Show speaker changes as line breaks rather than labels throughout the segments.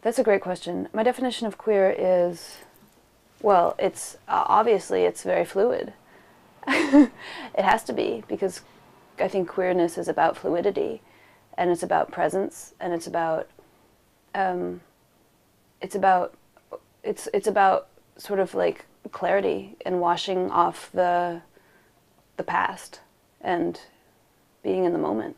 That's a great question. My definition of queer is, well, it's obviously it's very fluid. It has to be, because I think queerness is about fluidity, and it's about presence, and it's about sort of like clarity and washing off the past and being in the moment.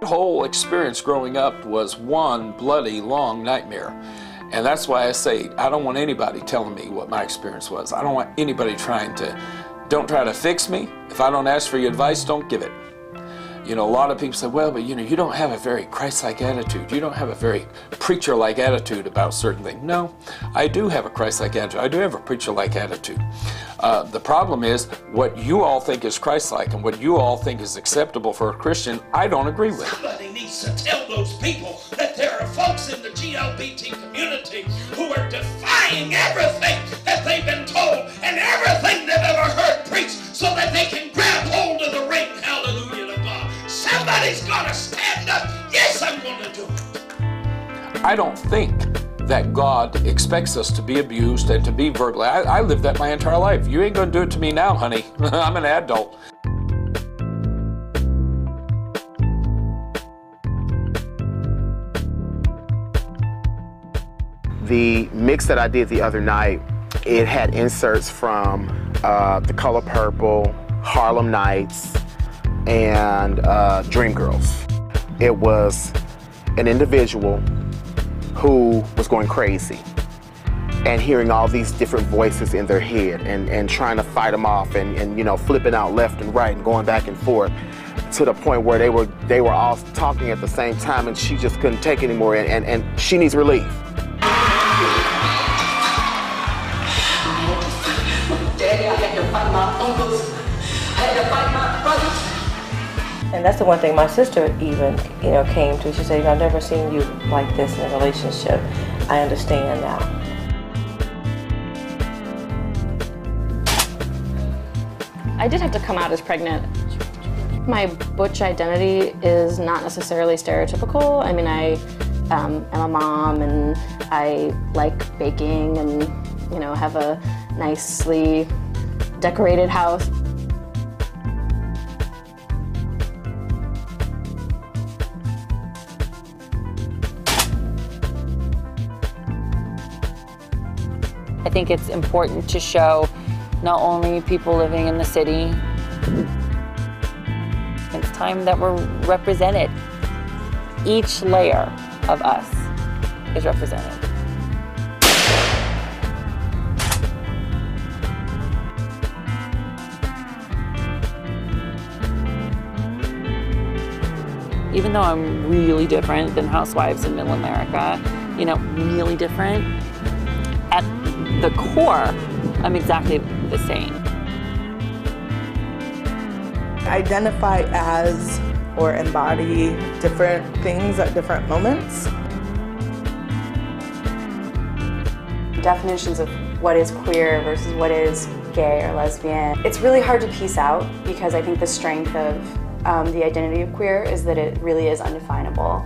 The whole experience growing up was one bloody long nightmare. And that's why I say I don't want anybody telling me what my experience was. I don't want anybody don't try to fix me. If I don't ask for your advice, don't give it. You know, a lot of people say, well, but you know, you don't have a very Christ-like attitude. You don't have a very preacher-like attitude about certain things. No, I do have a Christ-like attitude. I do have a preacher-like attitude. The problem is what you all think is Christ-like and what you all think is acceptable for a Christian, I don't agree with.
Somebody needs to tell those people that there are folks in the GLBT community who are defying everything that they've been told and everything they've ever heard preached so that they can grab hold of the ring. Hallelujah to God. Somebody's gonna stand up. Yes, I'm gonna do it.
I don't think that God expects us to be abused and to be verbally. I lived that my entire life. You ain't gonna do it to me now, honey. I'm an adult.
The mix that I did the other night, it had inserts from The Color Purple, Harlem Nights, and Dreamgirls. It was an individual who was going crazy and hearing all these different voices in their head and trying to fight them off and you know, flipping out left and right and going back and forth to the point where they were all talking at the same time and she just couldn't take it anymore and she needs relief.
Daddy, I had to fight my uncles. I had to fight my brothers.
And that's the one thing my sister even, you know, came to. She said, I've never seen you like this in a relationship. I understand now.
I did have to come out as pregnant. My butch identity is not necessarily stereotypical. I mean, I am a mom and I like baking and, you know, have a nicely decorated house.
I think it's important to show not only people living in the city, it's time that we're represented. Each layer of us is represented. Even though I'm really different than housewives in middle America, you know, really different, at the core, I'm exactly the same.
Identify as or embody different things at different moments.
Definitions of what is queer versus what is gay or lesbian. It's really hard to piece out because I think the strength of the identity of queer is that it really is undefinable.